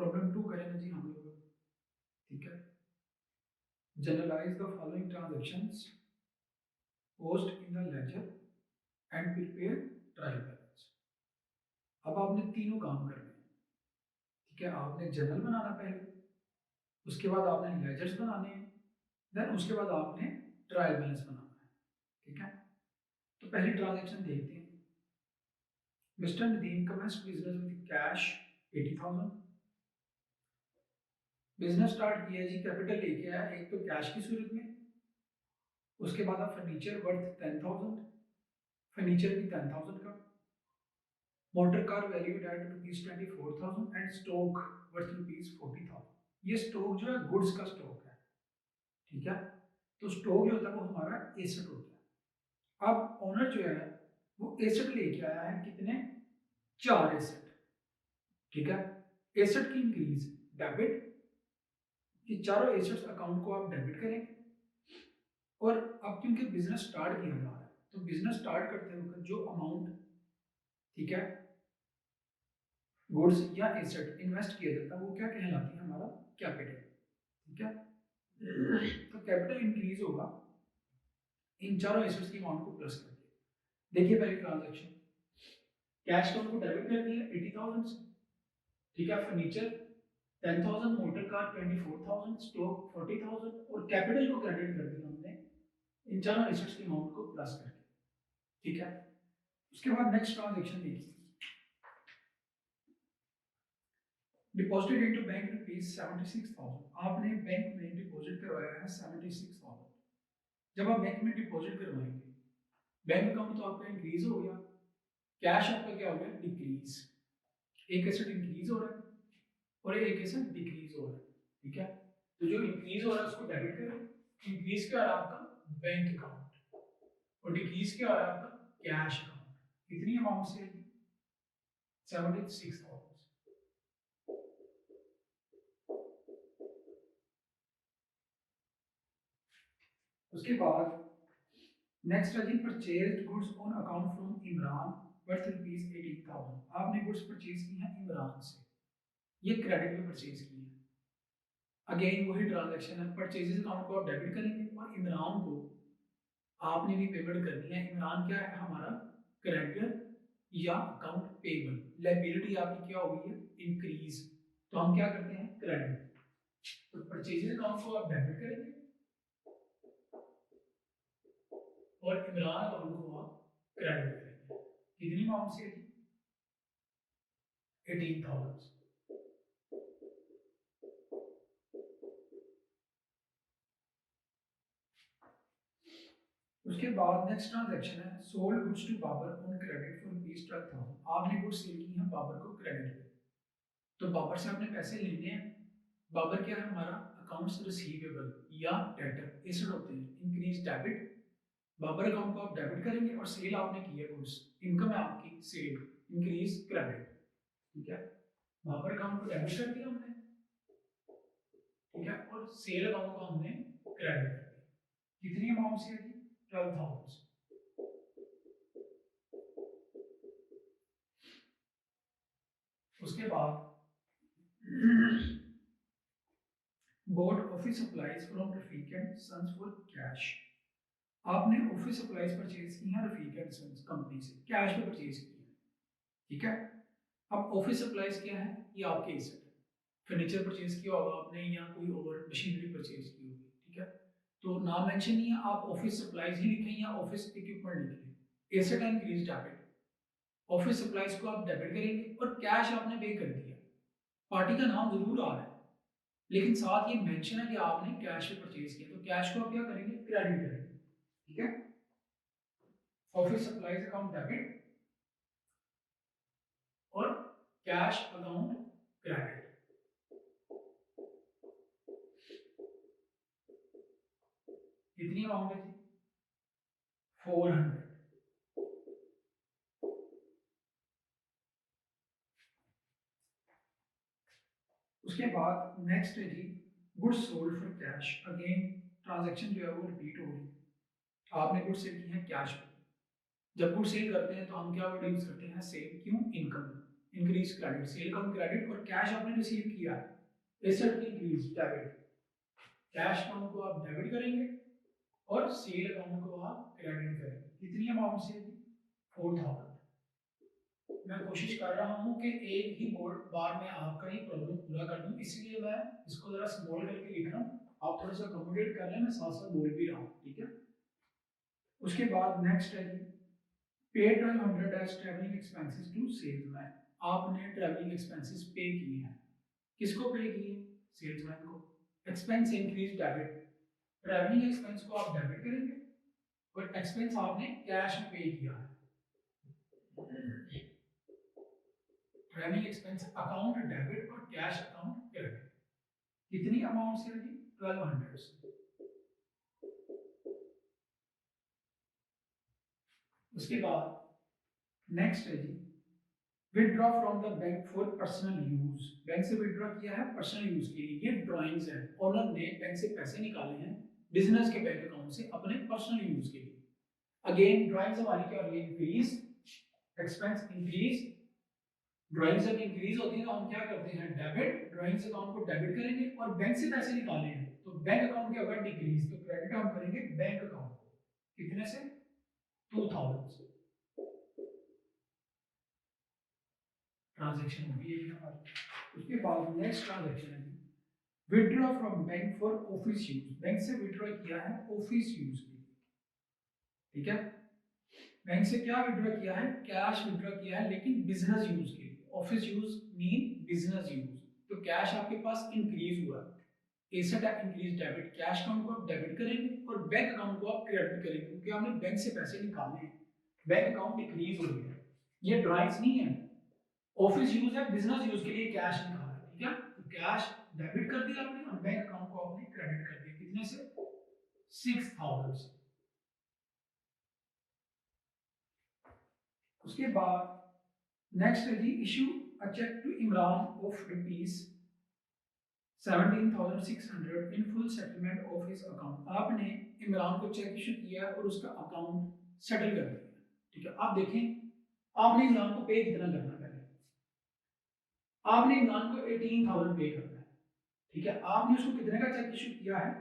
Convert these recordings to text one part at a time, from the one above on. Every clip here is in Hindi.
प्रॉब्लम 2 करेंगे जी हम लोग। ठीक है, journalise the following transactions post in the ledger and prepare trial balance. अब आपने तीनों काम करने हैं। ठीक है, आपने जर्नल बनाना पहले, उसके बाद आपने लेजर्स बनाने हैं, देन उसके बाद आपने ट्रायल बैलेंस बनाना है। ठीक है, तो पहली ट्रांजैक्शन देखते हैं। Mister Nadeem commenced business with cash 80,000। Business start किया जी, कैपिटल लेके आया, एक तो कैश की सूरत में, उसके बाद आप फर्नीचर वर्थ 10,000, फर्नीचर भी 10,000 का, motor car valued at ₹24,000 and stock worth ₹40,000। ये स्टॉक जो है गुड्स का स्टॉक है। ठीक है, तो स्टॉक जो होता है वो हमारा एसेट होता है। अब ओनर जो है वो एसेट लेके आया है, कितने? 4 एसेट। ठीक है, एसेट की इंक्रीज डेबिट, कि चारों एसेट्स अकाउंट को आप डेबिट करेंगे। और अब क्योंकि बिजनेस स्टार्ट किया जा रहा है, तो बिजनेस स्टार्ट करते वक्त जो अमाउंट, ठीक है, गुड्स या एसेट इन्वेस्ट किया जाता है वो क्या कहलाती है? हमारा कैपिटल। ठीक है, तो कैपिटल इंक्रीज होगा इन चारों एसेट्स की अमाउंट को प्लस करके। देखिए पहली ट्रांजैक्शन, कैश तो उनको डेबिट कर दिया 80,000 से। ठीक है, फर्नीचर 10,000, मोटर कार 24,000, स्टॉक 40,000 और कैपिटल को क्रेडिट कर दिया हमने इन चारों एसेट्स की अमाउंट को प्लस करके। ठीक है, उसके बाद नेक्स्ट ट्रांजैक्शन देखिए, डिपॉजिटेड इनटू बैंक ₹76,000। आपने बैंक में डिपॉजिट करवाया है 76,000। जब आप बैंक में डिपॉजिट करवाएंगे, बैंक अकाउंट तो आपका इंक्रीज हो गया, कैश आपका क्या हो गया? डिक्रीज। एक एसेट इंक्रीज हो रहा है और एक एसेट डिक्रीज हो रहा है। ठीक है, तो जो इंक्रीज हो रहा है उसको डेबिट करें। इंक्रीज क्या आ रहा है आपका? Bank account. और डिक्रीज क्या आ रहा है आपका? Cash account. कितनी अमाउंट से? 76,000। उसके बाद नेक्स्ट है जी, purchased goods on account from Imran worth ₹18,000। आपने गुड्स परचेज की हैं इमरान से, ये क्रेडिट में परचेज की है। अगेन वही ट्रांजैक्शन है, परचेजेस अकाउंट को आप डेबिट करेंगे और इमरान को आपने भी पेमेंट करनी है। इमरान क्या है? हमारा क्रेडिटर या अकाउंट पेबल। लायबिलिटी आपकी क्या हो गई है? इंक्रीज। तो हम क्या करते हैं? क्रेडिट। तो परचेजेस अकाउंट को आप डेबिट करेंगे और इमरान अकाउंट को आप क्रेडिट करेंगे। कितनी अमाउंट से? 18,000। उसके बाद नेक्स्ट ट्रांजैक्शन है, sold goods to Babar on credit for ₹12,000। आपने गुड्स सेल की हैं बाबर को क्रेडिट पे, तो बाबर से आपने पैसे लेने हैं। बाबर क्या है? हमारा अकाउंट्स रिसीवेबल या डेटर एसेट होते हैं। इंक्रीज डेबिट, बाबर अकाउंट को आप डेबिट करेंगे और सेल आपने की है गुड्स, इनकम है आपकी सेल, इंक्रीज क्रेडिट। ठीक है, बाबर अकाउंट को डेबिट कर दिया हमने, ठीक है, और सेल अकाउंट को हमने क्रेडिट कर दिया। कितनी अमाउंट से? 12,000। उसके बाद bought office supplies from Rafiq and Sons for cash। आपने ऑफिस सप्लाईज परचेज की हैं रफीक एंड सन्स कंपनी से, कैश पे परचेज की है। ठीक है, अब ऑफिस सप्लाईज क्या है? ये आपके एसेट है। फर्नीचर परचेज किया होगा आपने या कोई और मशीनरी परचेज की होगी। ठीक है, तो नाम मेंशन नहीं है, आप ऑफिस सप्लाईज ही लिखें या ऑफिस इक्विपमेंट लिखें। Asset and increase debit, office supplies को आप डेबिट करेंगे और कैश आपने पे कर दिया। पार्टी का नाम जरूर आ रहा है लेकिन साथ ये मेंशन है कि आपने कैश पे परचेज किया, तो कैश को आप क्या करेंगे? क्रेडिट करेंगे। ठीक है, ऑफिस सप्लाईज अकाउंट डेबिट और कैश अकाउंट क्रेडिट। कितनी अमाउंट है जी? 400। उसके बाद नेक्स्ट है जी, goods sold for cash. Again transaction जो है वो रिपीट हो रही है। आपने गुड्स सेल की है कैश पे। जब गुड्स सेल करते हैं तो हम क्या वर्ड यूज करते हैं? सेल। क्यों? Income. Increase credit, sale account credit, और कैश आपने रिसीव किया है asset increase debit, cash account को आप डेबिट करेंगे और सेल अकाउंट को आप क्रेडिट करेंगे। कितनी अमाउंट से? 4000। मैं कोशिश कर रहा हूँ कि एक ही बार में आपका ही प्रॉब्लम पूरा कर दूं, इसलिए मैं इसको जरा स्मॉल करके लिख रहा हूँ, आप थोड़ा सा अकोमोडेट कर लें, मैं साथ साथ बोल भी रहा हूँ, ठीक है। उसके बाद नेक्स्ट है जी, pay 1200 as travelling expenses to salesman. आपने ट्रैवलिंग एक्सपेंसेस पे किए हैं, किसको पे किए? सेल्समैन को। Expense increase debit, travelling expense को आप डेबिट करेंगे और एक्सपेंस आपने कैश में पे किया है। ट्रैवलिंग एक्सपेंस अकाउंट डेबिट और कैश अकाउंट क्रेडिट। कितनी अमाउंट से जी? 1200 से। उसके बाद नेक्स्ट है जी, withdraw from the bank for personal use. Bank से विदड्रॉ किया है पर्सनल यूज के लिए। ये ड्राइंग्स है, ओनर ने बैंक से पैसे निकाले हैं बिजनेस के बैंक अकाउंट से अपने पर्सनल यूज के लिए। अगेन ड्राइंग्स हमारी क्या हो रही है? Increase, expense increase. ड्राइंग्स जब इंक्रीज होती है तो हम क्या करते हैं? डेबिट, ड्राइंग्स अकाउंट को डेबिट करेंगे, और बैंक से पैसे निकाले हैं तो बैंक अकाउंट क्या होगा? डिक्रीज, तो क्रेडिट हम करेंगे बैंक अकाउंट को। कितने से? 2000 से। ट्रांजैक्शन होगी ये हमारी। उसके बाद नेक्स्ट ट्रांजैक्शन है withdraw from bank for office use. Bank से विड्रॉ किया है ऑफिस यूज के लिए, ठीक है। बैंक से क्या विड्रॉ किया है? कैश विड्रॉ किया है, लेकिन बिजनेस यूज के लिए। Office use mean business use. तो कैश आपके पास इंक्रीज हुआ, asset increase debit, cash account को आप डेबिट करेंगे और बैंक अकाउंट को आप क्रेडिट करेंगे, क्योंकि आपने बैंक से पैसे निकालने हैं। बैंक अकाउंट डिक्रीज हो गया। ये ड्राइंग्स नहीं है, ऑफिस यूज है, बिजनेस यूज के लिए कैश निकाला है, ठीक है। तो कैश डेबिट कर दिया आपने और बैंक अकाउंट को आपने क्रेडिट कर दिया। कितने से? 6000 से। उसके बाद नेक्स्ट है जी, issue a cheque to Imran of rupees 17,600 in full settlement of his account. आपने इमरान को चेक इशू किया और उसका अकाउंट सेटल कर दिया, ठीक है। आप देखें, आपने इमरान को पे कितना करना है? पहले आपने इमरान को 18,000 पे करना है, ठीक है। आपने उसको कितने का चेक इशू किया है?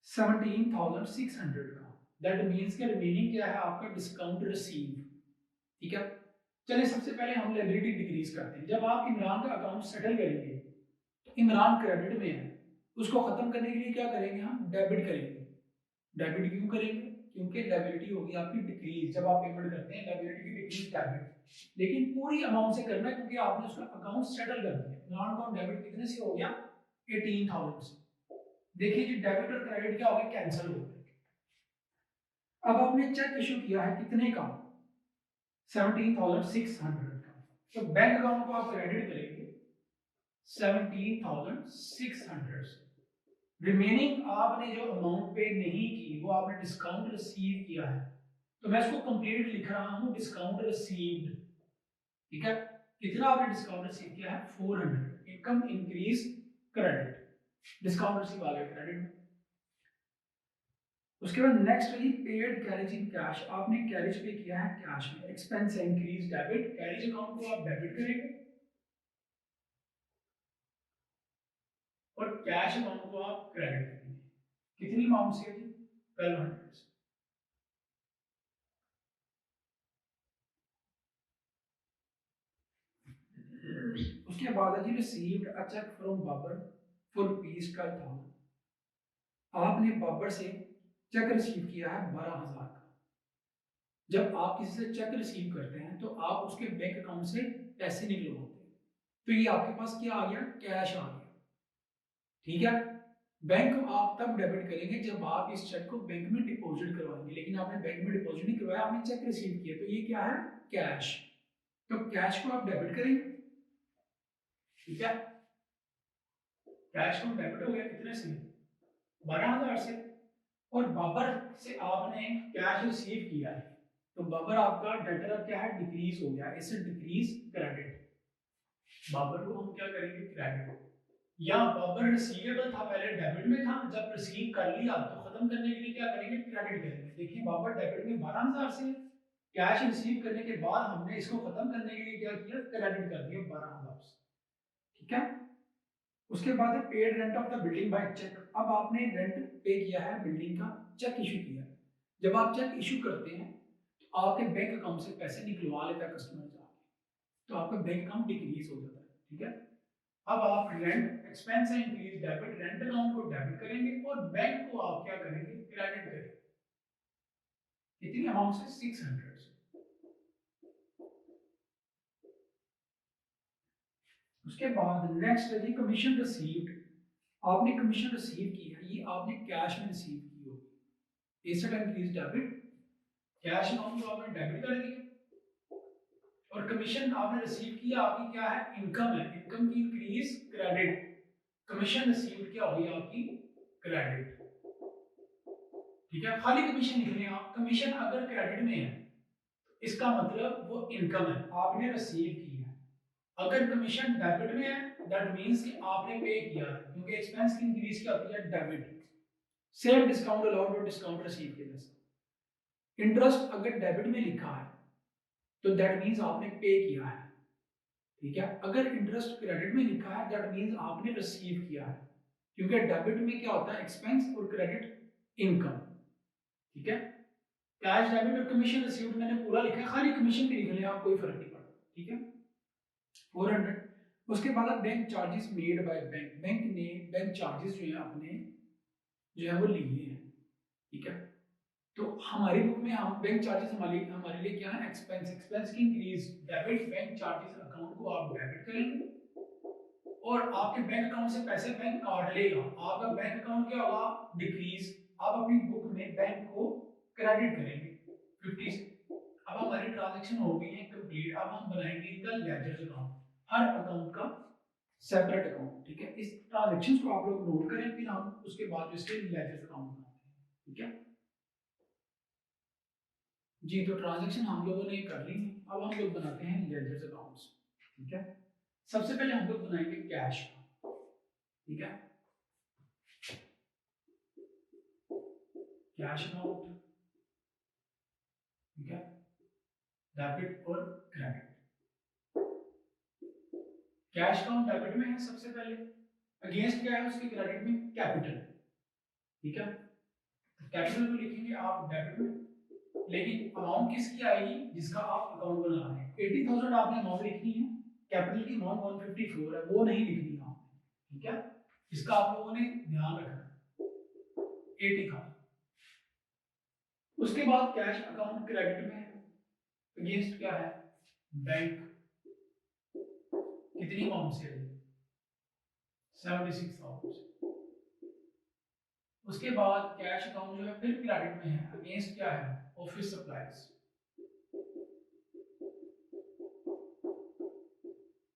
17,600 का। दैट मींस के रिमेनिंग क्या है आपका? डिस्काउंट रिसीव, ठीक है। चलिए सबसे पहले हम लायबिलिटी डिक्रीज करते हैं। जब आप इमरान का अकाउंट सेटल करेंगे तो इमरान क्रेडिट में है, उसको खत्म करने के लिए क्या करेंगे? हम डेबिट करेंगे। डेबिट क्यों करेंगे? क्योंकि लायबिलिटी होगी आपकी डिक्रीज। जब आप पेमेंट करते हैं लायबिलिटी की डिक्रीज डेबिट, लेकिन पूरी अमाउंट से करना है क्योंकि आपने उसका अकाउंट सेटल कर दिया। इमरान का डेबिट कितने से हो गया? 18,000 से। देखिए जी, डेबिट और क्रेडिट क्या हो गए? कैंसिल हो गए। अब आपने चेक इशू किया है कितने का? 17,600 का। तो बैंक अकाउंट को आप क्रेडिट करेंगे 17,600 से। रिमेनिंग आपने जो अमाउंट पे नहीं की वो आपने डिस्काउंट रिसीव किया है, तो मैं इसको कंप्लीट लिख रहा हूं डिस्काउंट रिसीव्ड, ठीक है। कितना आपने डिस्काउंट रिसीव किया है? 400। Income increase credit, discount receive आ गया क्रेडिट में। उसके बाद नेक्स्ट है पेड कैरेज इन कैश। आपने कैरेज पे किया है कैश में, expense increase debit, carriage account को आप डेबिट करेंगे और कैश अकाउंट को आप क्रेडिट करेंगे। कितनी अमाउंट से? 1200 से। उसके बाद है जी received a cheque from Babar for rupees 12,000। आपने बाबर से चेक रिसीव किया है 12,000 का। जब आप किसी से चेक रिसीव करते हैं तो आप उसके बैंक अकाउंट से पैसे निकलवाते हैं, तो ये आपके पास क्या आ गया? कैश आ गया, ठीक है। बैंक आप तब डेबिट करेंगे जब आप इस चेक को बैंक में डिपॉजिट करवाएंगे, लेकिन आपने बैंक में डिपॉजिट नहीं करवाया, आपने चेक रिसीव किया, तो ये क्या है? कैश। तो कैश को आप डेबिट करेंगे, ठीक है। कैश को डेबिट हो गया कितने से? 12,000 से। और बाबर से आपने कैश रिसीव किया है, तो बाबर आपका डेटर अब क्या है? डिक्रीज हो गया, इसे डिक्रीज क्रेडिट। बाबर को हम क्या करेंगे? क्रेडिट। या बाबर रिसीवेबल था, पहले डेबिट में था, जब रिसीव कर लिया तो खत्म करने के लिए क्या करेंगे? क्रेडिट करेंगे। देखिए बाबर डेबिट में 12,000 से, कैश रिसीव करने के बाद हमने इसको खत्म करने के लिए क्या किया, क्रेडिट कर दिया 12,000, ठीक है। उसके बाद है paid rent of the building by cheque. अब आपने रेंट पे किया है बिल्डिंग का, चेक इशू किया है। जब आप चेक इशू करते हैं तो आपके बैंक अकाउंट से पैसे निकलवा लेता है कस्टमर जाके, तो आपका बैंक अकाउंट डिक्रीज हो जाता है, ठीक है। अब आप रेंट एक्सपेंस है इंक्रीज डेबिट, रेंट अकाउंट को डेबिट करेंगे और बैंक को आप क्या करेंगे, क्रेडिट करेंगे। कितनी अमाउंट से, 600। उसके बाद नेक्स्ट है जी कमीशन रिसीव्ड। आपने कमीशन रिसीव की है, ये आपने कैश में रिसीव की होगी, asset increase debit, cash amount को आपने डेबिट कर दिया और कमीशन आपने रिसीव किया, आपकी क्या है, इनकम है, इनकम की इंक्रीज क्रेडिट, कमीशन रिसीव्ड क्या होगी आपकी, क्रेडिट, ठीक है। खाली कमीशन लिख लें आप, कमीशन अगर क्रेडिट में है इसका मतलब वो इनकम है, आपने रिसीव की है। अगर कमीशन डेबिट में है दैट मींस कि आपने पे किया है, क्योंकि एक्सपेंस की इंक्रीज क्या होती है, डेबिट। सेम डिस्काउंट अलाउड और डिस्काउंट रिसीव के जैसा। इंटरेस्ट अगर डेबिट में लिखा है तो दैट मींस आपने पे किया है, ठीक है। अगर इंटरेस्ट क्रेडिट में लिखा है दैट मींस आपने रिसीव किया है, क्योंकि डेबिट में क्या होता है, एक्सपेंस और क्रेडिट इनकम, ठीक है। कैश डेबिट और कमीशन रिसीव्ड मैंने पूरा लिखा है, खाली कमीशन भी लिख लें आप, कोई फर्क नहीं पड़ता, ठीक है। 400। उसके बाद bank charges made by bank, bank ने बैंक चार्जेस जो है अपने जो है वो लिए हैं, ठीक है। तो हमारी बुक में हम बैंक चार्जेस हमारे हमारे लिए क्या है, एक्सपेंस, एक्सपेंस की increase debit, bank charges account को आप डेबिट करेंगे और आपके बैंक अकाउंट से पैसे बैंक काट लेगा, आपका बैंक अकाउंट क्या होगा, डिक्रीज। आप अपनी बुक में बैंक को क्रेडिट करेंगे 50 से। अब हमारी ट्रांजैक्शन हो गई है कंप्लीट, अब हम बनाएंगे इनका लेजर अकाउंट, हर अकाउंट का सेपरेट अकाउंट, ठीक है। इस ट्रांजैक्शंस को आप लोग नोट करें, फिर हम उसके बाद इसके लेजर अकाउंट बनाते हैं, ठीक है जी। तो ट्रांजैक्शन हम लोगों ने कर ली है, अब हम लोग बनाते हैं लेजर अकाउंट्स, ठीक है। सबसे पहले हम लोग बनाएंगे कैश, ठीक है, कैश अकाउंट, ठीक है, डेबिट और क्रेडिट। कैश अकाउंट डेबिट में है सबसे पहले, अगेंस्ट क्या है उसके क्रेडिट में, कैपिटल, ठीक है। कैपिटल को लिखेंगे आप डेबिट में, लेकिन अमाउंट किसकी आएगी, जिसका आप अकाउंट बना रहे हैं। 80,000 आपने अमाउंट लिखनी है, कैपिटल की अमाउंट 154 है, वो नहीं लिखनी है आपने, ठीक है। इसका आप लोगों ने ध्यान रखना है, 80,000। उसके बाद कैश अकाउंट क्रेडिट में है, अगेंस्ट क्या है, बैंक, कितनी अमाउंट से है, 76,000। उसके बाद कैश अकाउंट जो है फिर क्रेडिट में है, अगेंस्ट क्या है, ऑफिस सप्लाईज,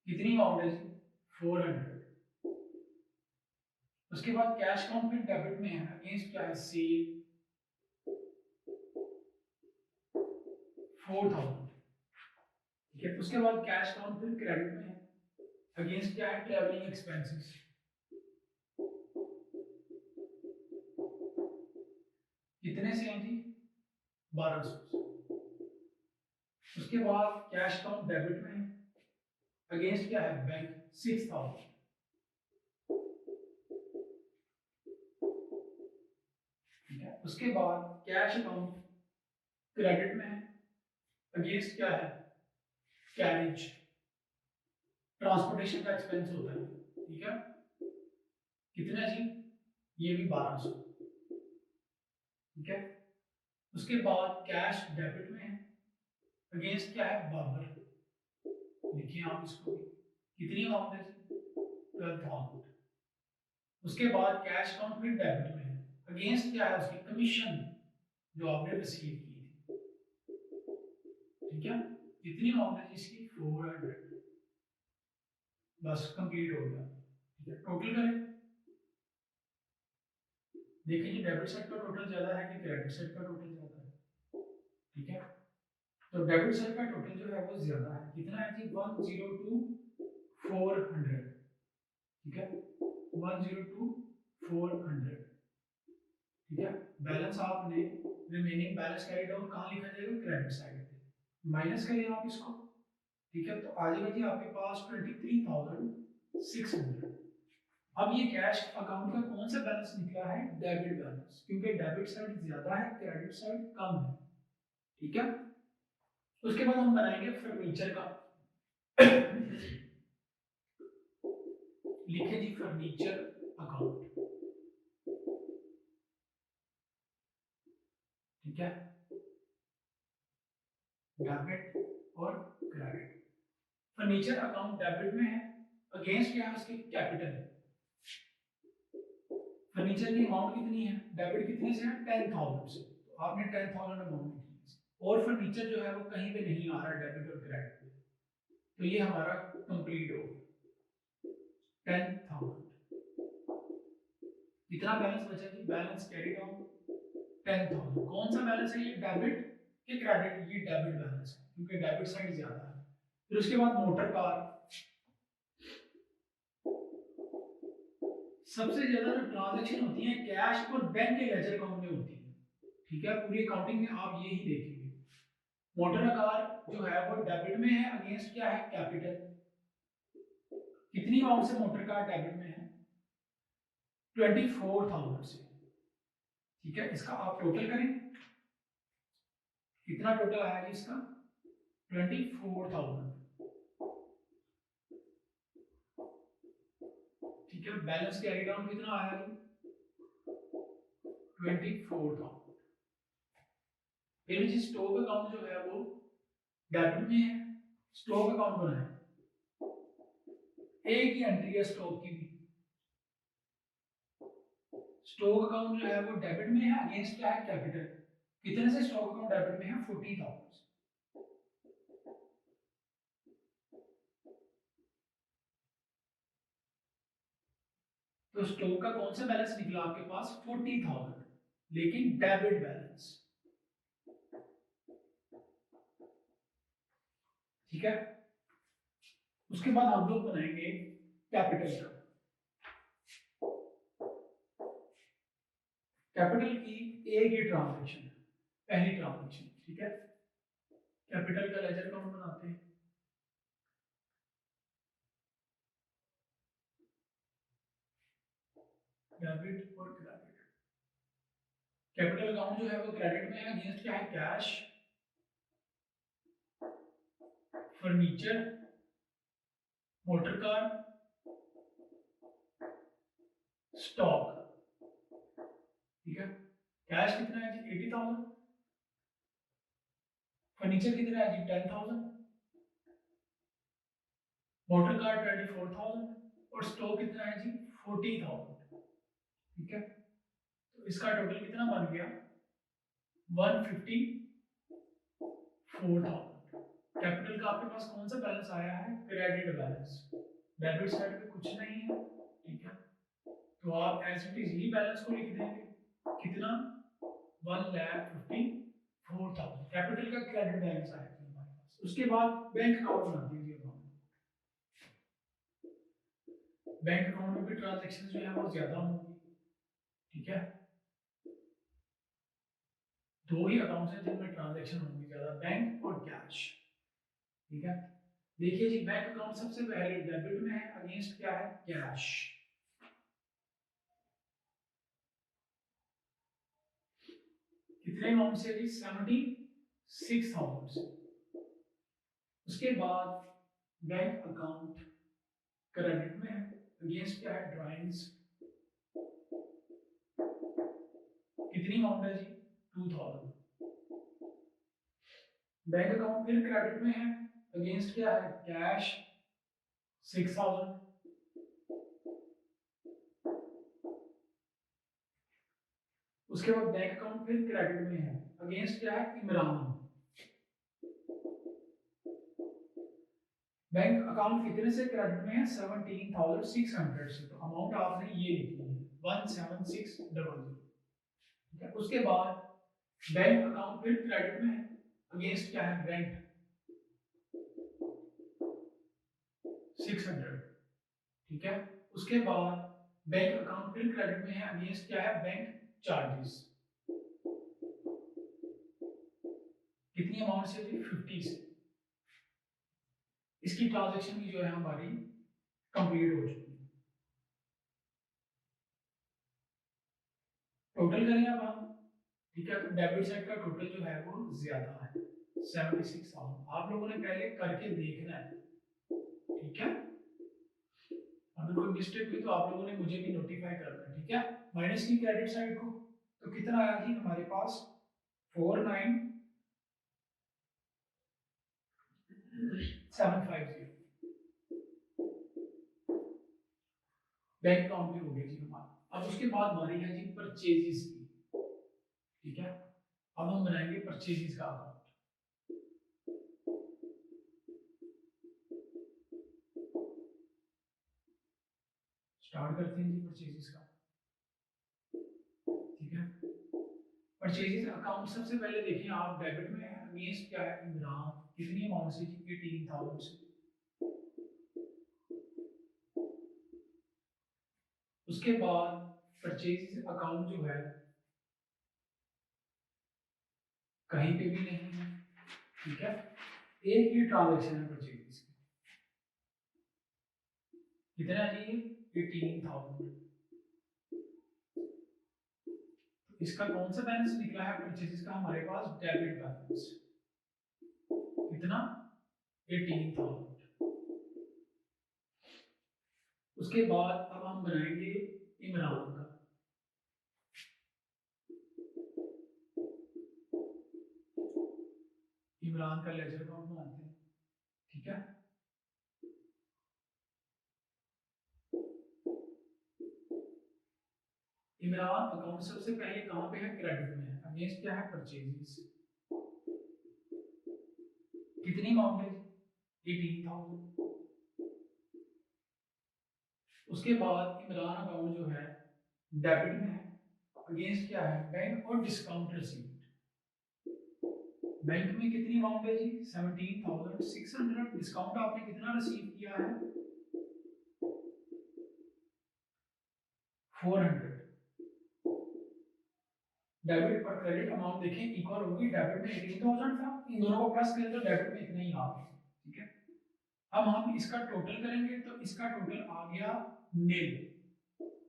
कितनी अमाउंट है जी, 400। उसके बाद कैश अकाउंट फिर डेबिट में है, अगेंस्ट क्या है, सेल, 4,000, ठीक है। उसके बाद कैश अकाउंट फिर क्रेडिट में है, अगेंस्ट क्या है, ट्रैवलिंग एक्सपेंसेस, कितने से हैं जी, 1200। उसके बाद कैश अकाउंट डेबिट में है, अगेंस्ट क्या है, बैंक, 6,000, ठीक है। उसके बाद कैश अकाउंट क्रेडिट में है, अगेंस्ट क्या है, कैरेज, ट्रांसपोर्टेशन का एक्सपेंस होता है, ठीक है। कितना जी, ये भी 1200, ठीक है। उसके बाद कैश डेबिट में है, अगेंस्ट क्या है, बाबर, लिखिए आप इसको भी, कितनी अमाउंट है जी, 12,000। उसके बाद कैश अकाउंट फिर डेबिट में है, अगेंस्ट क्या है, उसकी कमीशन जो आपने रिसीव की थी, ठीक है। कितनी अमाउंट है जी इसकी, 400। बस कंप्लीट हो गया, ठीक है। टोटल करें, देखिए जी डेबिट साइड का टोटल ज्यादा है कि क्रेडिट साइड का टोटल ज्यादा है, ठीक है। तो डेबिट साइड का टोटल जो है वो ज्यादा है, कितना है जी, 102,400, ठीक है, 102,400, ठीक है। बैलेंस आपने रिमेनिंग बैलेंस कैरी डाउन कहाँ लिखा जाएगा, क्रेडिट साइड पे, माइनस करें आप इसको, ठीक है, तो आ जाएगा जी आपके पास 23,600। अब ये कैश अकाउंट का कौन सा बैलेंस निकला है? डेबिट बैलेंस, क्योंकि डेबिट साइड ज्यादा है, क्रेडिट साइड कम है, ठीक है। उसके बाद हम बनाएंगे फर्नीचर का। लिखे जी फर्नीचर अकाउंट, ठीक है, डेबिट और क्रेडिट। फर्नीचर अकाउंट डेबिट में है, अगेंस्ट क्या है उसके? कैपिटल। फर्नीचर की अमाउंट कितनी है? डेबिट कितने से है? 10,000 से, तो आपने 10,000 अमाउंट लिखी है। और फर्नीचर जो है वो कहीं पे नहीं आ रहा डेबिट और क्रेडिट पे, तो ये हमारा कंप्लीट हो गया 10,000। कितना बैलेंस बचा जी? Balance carry down 10,000। कौन सा बैलेंस है ये? डेबिट कि क्रेडिट? ये डेबिट बैलेंस है, क्योंकि डेबिट साइड ज्यादा है। फिर उसके बाद मोटर कार। सबसे ज्यादा जो ट्रांजैक्शन होती है कैश और बैंक के लेजर अकाउंट में होती है, ठीक है, पूरी अकाउंटिंग में आप यही देखेंगे। मोटर कार जो है वो डेबिट में है, अगेंस्ट क्या है? कैपिटल। कितनी अमाउंट से मोटर कार डेबिट में है? 24,000 से, ठीक है। इसका आप टोटल करें, कितना टोटल आया जी इसका? 24,000, ठीक है। बैलेंस कैरी डाउन कितना आया जी? 24,000। फिर जी स्टॉक अकाउंट जो है वो डेबिट में है, स्टॉक अकाउंट बनाए, एक ही एंट्री है स्टॉक की भी। स्टॉक अकाउंट जो है वो डेबिट में है, अगेंस्ट क्या है? कैपिटल। कितने से स्टॉक अकाउंट डेबिट में है? 40,000। तो स्टॉक का कौन सा बैलेंस निकला आपके पास? 40,000, लेकिन डेबिट बैलेंस, ठीक है। उसके बाद हम लोग बनाएंगे कैपिटल का। कैपिटल की एक ही ट्रांजैक्शन है, पहली ट्रांजैक्शन, ठीक है। कैपिटल का लेजर अकाउंट बनाते हैं, डेबिट और क्रेडिट। कैपिटल अकाउंट जो है वो क्रेडिट में है, अगेंस्ट क्या है? Cash, furniture, motor car, stock, ठीक है। कैश कितना है जी? 80,000। फर्नीचर कितना है जी? 10,000। मोटर कार 24,000 और स्टॉक कितना है जी? 40,000, ठीक है। तो इसका टोटल कितना बन गया? 154,000। कैपिटल का आपके पास कौन सा बैलेंस आया है? Credit balance. डेबिट साइड पे कुछ नहीं है, ठीक है। तो आप एज इट इज ही बैलेंस को लिख देंगे, कितना? 1,54,000 कैपिटल का क्रेडिट बैलेंस आया था हमारे पास। उसके बाद बैंक अकाउंट बना दीजिए। बैंक अकाउंट में भी ट्रांजेक्शन जो है वो ज्यादा होंगी, ठीक है। दो ही अकाउंट हैं जिनमें ट्रांजैक्शन होंगी ज्यादा, बैंक और कैश, ठीक है। देखिए जी बैंक अकाउंट सबसे पहले डेबिट में है, अगेंस्ट क्या है? कैश। कितने अमाउंट से जी? 76,000 से। उसके बाद बैंक अकाउंट क्रेडिट में है, अगेंस्ट क्या है? ड्राइंग्स। कितनी अमाउंट है जी? 2,000। बैंक अकाउंट फिर क्रेडिट में है, अगेंस्ट क्या है? कैश 6,000। उसके बाद बैंक अकाउंट फिर क्रेडिट में है, अगेंस्ट क्या है? इमरान। बैंक अकाउंट कितने से क्रेडिट में है? 17,600 से, तो अमाउंट आपने ये लिखनी है 17600, ठीक है। उसके बाद बैंक अकाउंट फिर क्रेडिट में है, अगेंस्ट क्या है? रेंट 600, ठीक है। उसके बाद बैंक अकाउंट फिर क्रेडिट में है, अगेंस्ट क्या है? Bank charges. कितनी अमाउंट से जी 50 से। इसकी ट्रांजैक्शन भी जो है हमारी कंप्लीट हो चुकी है। टोटल करें अब हम, ठीक है, तो डेबिट साइड का टोटल जो है वो ज्यादा है 76,000। आप लोगों ने पहले करके देखना है, ठीक है। अगर कोई मिस्टेक हुई तो आप लोगों ने मुझे भी नोटिफाई करना है, ठीक है। माइनस की क्रेडिट साइड को, तो कितना आया जी हमारे पास 49,750। बैंक अकाउंट भी हो गया जी हमारा। अब उसके बाद हमारी है जी परचेजेस की, ठीक है। अब हम बनाएंगे परचेजेस का अकाउंट। स्टार्ट करते हैं जी परचेजेस का, ठीक है। परचेजेस अकाउंट सबसे पहले देखें आप, डेबिट में अगेंस्ट क्या है इमरान, कितनी अमाउंट से जी 18,000 से। उसके बाद परचेजेस अकाउंट जो है कहीं पे भी नहीं है, ठीक है। एक ही ट्रांजैक्शन है परचेजेस की, कितना है जी 18,000। इसका कौन सा बैलेंस निकला है परचेजेस का हमारे पास, डेबिट बैलेंस, कितना 18,000। उसके बाद अब हम बनाएंगे इमरान का, इमरान का लेजर अकाउंट बनाते हैं, ठीक है। इमरान अकाउंट सबसे पहले कहां पे है, क्रेडिट में है, अगेंस्ट क्या है परचेजेस, कितनी अमाउंट है 18,000। उसके बाद इमरान अकाउंट जो है डेबिट में है, अगेंस्ट क्या है बैंक और डिस्काउंट रिसीव्ड। बैंक में कितनी अमाउंट है जी 17,600। डिस्काउंट आपने कितना रिसीव किया है 400। डेबिट और क्रेडिट अमाउंट देखें इक्वल होगी, डेबिट में 18,000 था, इन दोनों को प्लस करें तो डेबिट में इतना ही आ गया, ठीक है। अब हम इसका टोटल करेंगे तो इसका टोटल आ गया नील।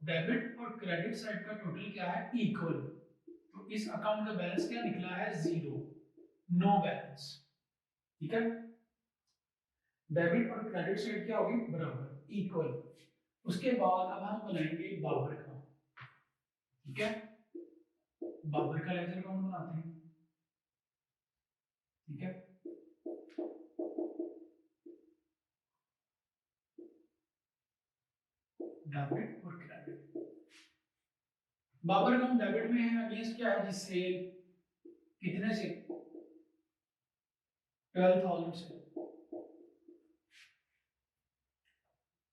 डेबिट और क्रेडिट साइड का टोटल क्या है इक्वल, तो इस अकाउंट का बैलेंस क्या निकला है 0, नो बैलेंस, ठीक है। डेबिट और क्रेडिट साइड क्या होगी बराबर इक्वल। उसके बाद अब हम बनाएंगे बाबर का, ठीक है। बाबर का लेजर अकाउंट बनाते हैं, ठीक है। डेबिट और क्रेडिट, बाबर अकाउंट डेबिट में है, अगेंस्ट क्या है जी सेल, कितने से 12,000 से।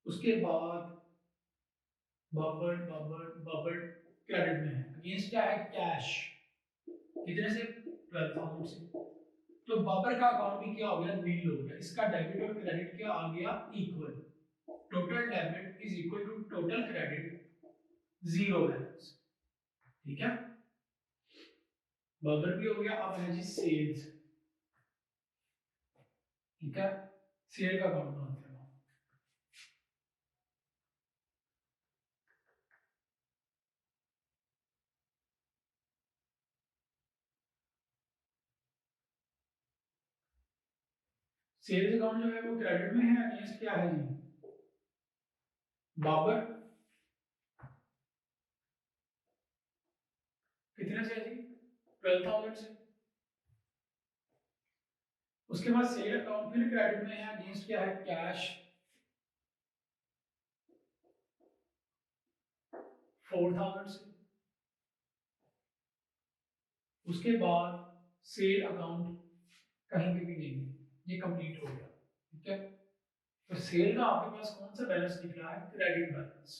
उसके बाद बाबर बाबर बाबर क्रेडिट में है, अगेंस्ट क्या है कैश, कितने से 12,000 से। तो बाबर का अकाउंट भी क्या हो गया नील हो गया, इसका डेबिट और क्रेडिट क्या आ गया equal, total debit is equal to total credit, zero balance, ठीक है। बाबर भी हो गया। अब है जी सेल्स, ठीक है। सेल का अकाउंट बनाते हैं, सेल्स अकाउंट जो है वो क्रेडिट में है, अगेंस्ट क्या है जी बाबर, कितने से है जी 12,000 से। उसके बाद सेल अकाउंट फिर क्रेडिट में है, अगेंस्ट क्या है कैश 4,000 से। उसके बाद सेल अकाउंट कहीं पे भी नहीं है, ये कंप्लीट हो गया, ठीक है। तो सेल का आपके पास कौन सा बैलेंस निकला है क्रेडिट बैलेंस,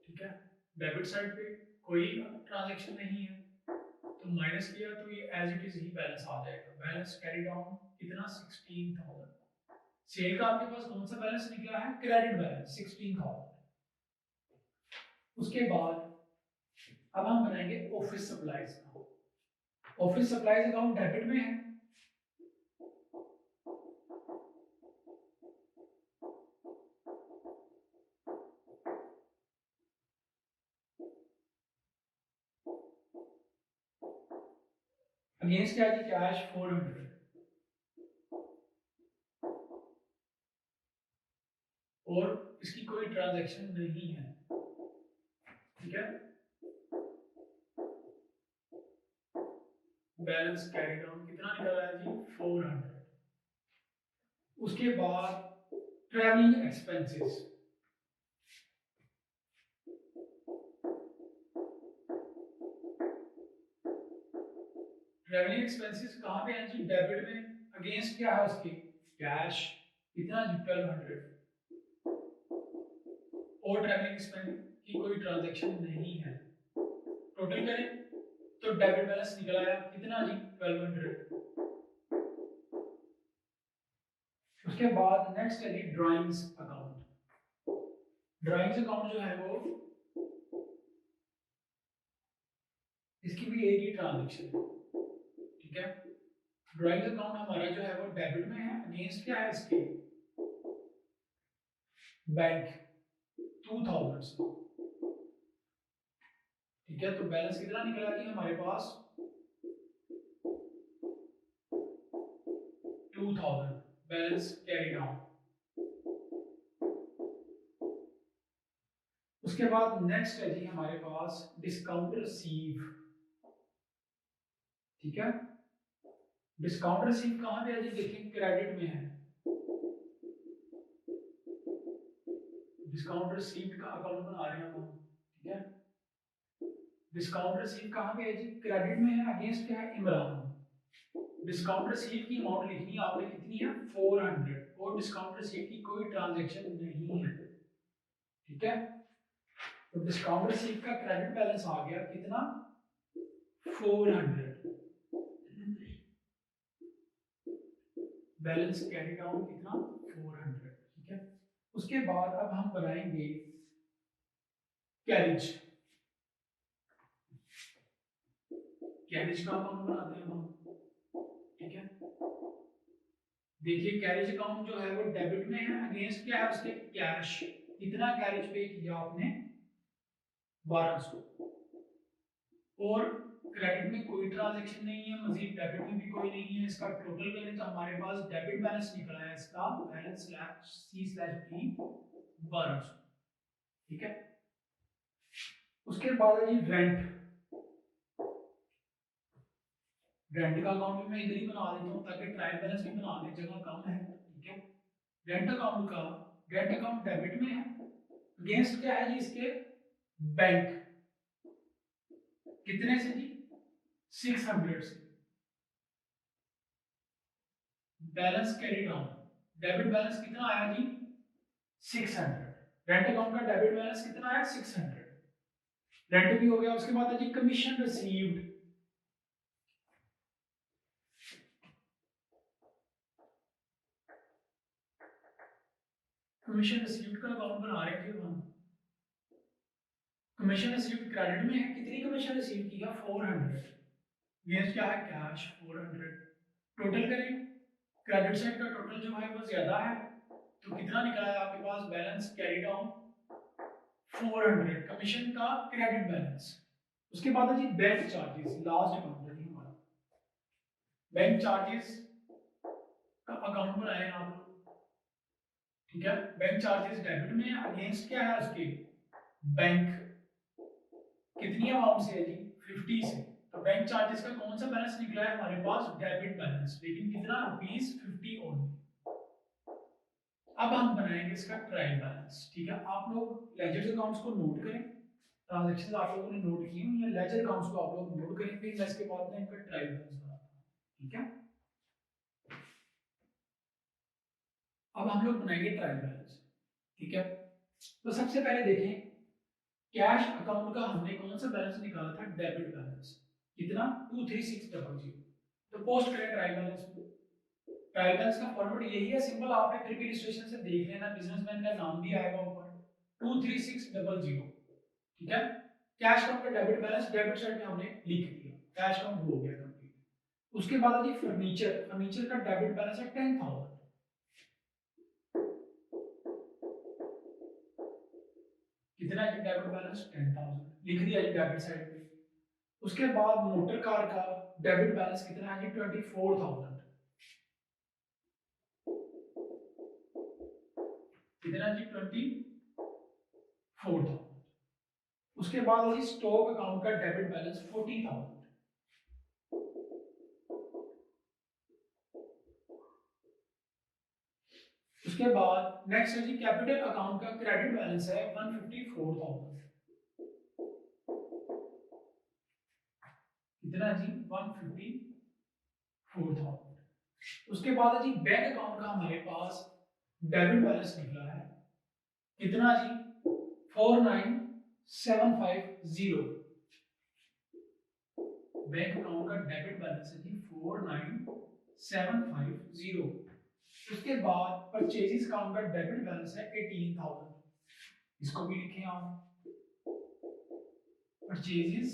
ठीक है। डेबिट साइड पे कोई ट्रांजैक्शन नहीं है, तो माइनस किया तो ये एज इट इज ही बैलेंस आ जाएगा, बैलेंस कैरी डाउन कितना 16,000। सेल का आपके पास कौन सा बैलेंस निकला है क्रेडिट बैलेंस 16,000। उसके बाद अब हम बनाएंगे ऑफिस सप्लाईज का, ऑफिस सप्लाईज अकाउंट डेबिट में है, अगेंस्ट क्या जी कैश 400, और इसकी कोई ट्रांजैक्शन नहीं है, ठीक है। बैलेंस कैरी डाउन कितना निकला है जी 400। उसके बाद ट्रैवलिंग एक्सपेंसेस, ट्रैवलिंग एक्सपेंसेस कहाँ पे है जी डेबिट में, अगेंस्ट क्या है उसके कैश कितना जी 1200, और ट्रैवलिंग एक्सपेंस की कोई ट्रांजैक्शन नहीं है, टोटल करें तो डेबिट बैलेंस निकल आया कितना जी 1200। उसके बाद नेक्स्ट है जी ड्राइंग्स अकाउंट, ड्राइंग्स अकाउंट जो है वो इसकी भी एक ही ट्रांजैक्शन है, ठीक है। ड्राइंग्स अकाउंट हमारा जो है वो डेबिट में है, अगेंस्ट क्या है इसके बैंक 2000 से, ठीक है। तो बैलेंस कितना निकला जी हमारे पास 2000, बैलेंस कैरी डाउन। उसके बाद नेक्स्ट है जी हमारे पास डिस्काउंट रिसीव, ठीक है। डिस्काउंट रिसीव कहां पे है जी, देखिए क्रेडिट में है, डिस्काउंट रिसीव का अकाउंट बना रहे हैं हम, ठीक है। डिस्काउंट रिसीव कहां पे है जी, क्रेडिट में है, अगेंस्ट क्या है इमरान। डिस्काउंट रिसीव की अमाउंट लिखनी है आपने कितनी है 400, और डिस्काउंट रिसीव की कोई ट्रांजैक्शन नहीं है, ठीक है। तो डिस्काउंट रिसीव का क्रेडिट बैलेंस आ गया कितना 400, बैलेंस कैरी डाउन कितना 400, ठीक है। उसके बाद अब हम बनाएंगे कैरिज, कैरिज का अकाउंट बनाते हैं हम, ठीक है। देखिए कैरिज अकाउंट जो है वो डेबिट में है, अगेंस्ट क्या है उसके कैश, कितना कैरिज पे किया आपने 1200, और क्रेडिट में कोई ट्रांजैक्शन नहीं है, मजीद डेबिट में भी कोई नहीं है। इसका टोटल करें तो हमारे पास डेबिट बैलेंस निकला है इसका बैलेंस C/P 1200, ठीक है। उसके बाद है जी रेंट, रेंट का अकाउंट भी मैं इधर ही बना देता हूँ ताकि ट्रायल बैलेंस भी बना दे, जगह कम है, ठीक है। रेंट अकाउंट का, रेंट अकाउंट डेबिट में है, अगेंस्ट क्या है जी इसके बैंक, कितने से जी 600 से, balance carry down, debit balance कितना आया जी 600, रेंट अकाउंट का डेबिट बैलेंस कितना आया 600, रेंट भी हो गया। उसके बाद है जी कमीशन रिसीव्ड, कमीशन रिसीव्ड का अकाउंट बना रहे थे हम, कमीशन रिसीव्ड क्रेडिट में है, कितनी कमीशन रिसीव की है 400, अगेंस्ट क्या है कैश 400, टोटल करें क्रेडिट साइड का टोटल जो है वो ज्यादा है, तो कितना निकला है आपके पास बैलेंस कैरी डाउन 400, कमीशन का क्रेडिट बैलेंस। उसके बाद है जी बैंक चार्जेस, लास्ट अकाउंट है जी हमारा, बैंक चार्जेस का अकाउंट बनाए आप लोग, ठीक है। बैंक चार्जेस डेबिट में है, अगेंस्ट क्या है उसके बैंक, कितनी अमाउंट से है जी 50 से, तो बैंक चार्जेस का कौन सा बैलेंस निकला है हमारे पास डेबिट बैलेंस, लेकिन कितना ₹50 ओनली। अब हम बनाएंगे इसका ट्रायल बैलेंस, ठीक है। आप लोग लेजर अकाउंट्स को नोट करें, ट्रांजैक्शंस आप लोगों ने नोट की हुई है, लेजर अकाउंट्स को आप लोग नोट करें, फिर मैं इसके बाद में इनका ट्रायल बैलेंस बनाता हूं, ठीक है। अब हम लोग बनाएंगे ट्रायल बैलेंस, ठीक है। तो सबसे पहले देखें कैश अकाउंट का हमने कौन सा बैलेंस निकाला था डेबिट बैलेंस, कितना 23600, तो पोस्ट करें ट्रायल बैलेंस में। ट्रायल बैलेंस का फॉर्मेट यही है, सिंपल, आपने फिर भी इलस्ट्रेशन से देख लेना, बिजनेसमैन का नाम भी आएगा ऊपर 23600, ठीक है। कैश काउंट का डेबिट बैलेंस डेबिट साइड में हमने लिख दिया, कैश काउंट हो गया कंप्लीट। उसके बाद है जी फर्नीचर, फर्नीचर का डेबिट बैलेंस है 10,000। कितना है डेबिट बैलेंस 10,000 लिख दिया जी डेबिट साइड पे। उसके बाद मोटर कार का डेबिट बैलेंस कितना है जी 24,000। कितना जी 24,000। उसके बाद है जी स्टॉक अकाउंट का डेबिट बैलेंस 40,000। उसके बाद नेक्स्ट है जी कैपिटल अकाउंट का क्रेडिट बैलेंस है 154,000। कितना जी 154,000। उसके बाद है जी बैंक अकाउंट का हमारे पास डेबिट बैलेंस निकला है कितना जी 49,750। बैंक अकाउंट का डेबिट बैलेंस है जी 49,750। उसके बाद परचेजेस अकाउंट का डेबिट बैलेंस है 18,000। इसको भी लिखें आप, परचेजेस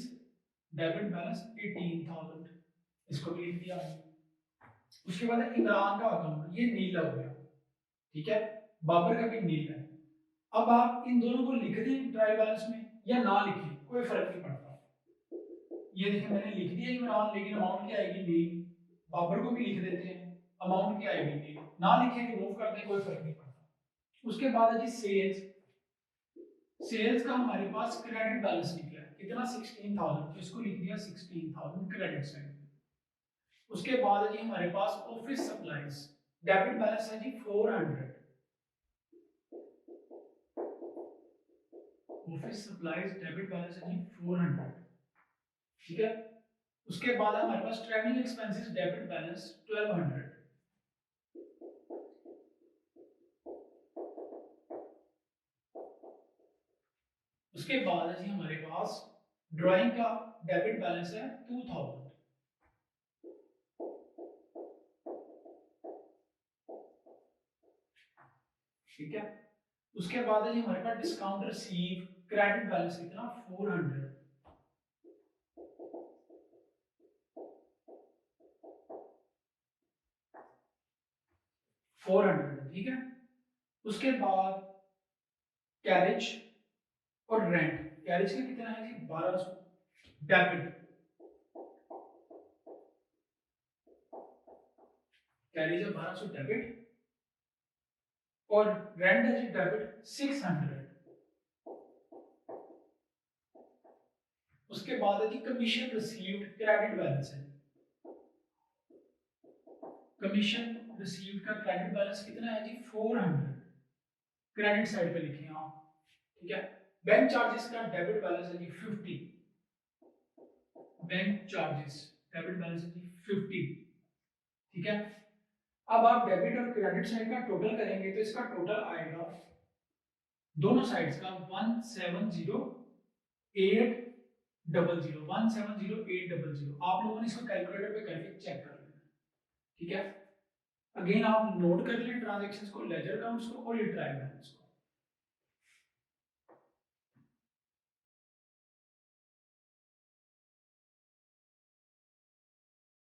डेबिट बैलेंस 18,000, इसको भी लिख दिया। उसके बाद है इमरान का अकाउंट, ये नील हो गया, ठीक है, बाबर का भी नील है। अब आप इन दोनों को लिख दें ट्रायल बैलेंस में या ना लिखें, कोई फर्क नहीं पड़ता। ये देखिए मैंने लिख दिया इमरान, लेकिन अमाउंट क्या आएगी नील। बाबर को भी लिख देते हैं, अमाउंट क्या आएगी नील। ना लिखे रिमूव कर दें, कोई फर्क नहीं पड़ता। उसके बाद है जी सेल्स, सेल्स का हमारे पास क्रेडिट बैलेंस निकला है कितना 16,000, तो इसको लिख दिया 16,000 क्रेडिट साइड। उसके बाद है जी हमारे पास ऑफिस सप्लाईज, डेबिट बैलेंस है जी 400। ऑफिस सप्लाईज डेबिट बैलेंस है जी 400, ठीक है। उसके बाद हमारे पास ट्रैवलिंग एक्सपेंसेस डेबिट बैलेंस 1200। उसके बाद है जी हमारे पास ड्राइंग का डेबिट बैलेंस है 2000, ठीक है। उसके बाद है जी हमारे पास डिस्काउंट रिसीव क्रेडिट बैलेंस कितना 400, 400, ठीक है। उसके बाद कैरेज और रेंट, कैरेज का कितना है जी 1200 डेबिट, कैरेज है 1200 डेबिट, और रेंट है जी डेबिट 600। उसके बाद है जी कमीशन रिसीव्ड क्रेडिट बैलेंस है, कमीशन रिसीव्ड का क्रेडिट बैलेंस कितना है जी 400, क्रेडिट साइड पे लिखे आप, ठीक है। बैंक चार्जेस का डेबिट बैलेंस है जी 50, बैंक चार्जेस डेबिट बैलेंस है जी 50, ठीक है। अब आप डेबिट और क्रेडिट साइड का टोटल करेंगे तो इसका टोटल आएगा दोनों साइड्स का 170,800, आप लोगों ने इसको कैलकुलेटर पे करके चेक कर लेना, ठीक है। अगेन आप नोट कर लें ट्रांजैक्शंस को, लेजर अकाउंट्स को और ये ट्रायल बैलेंस को।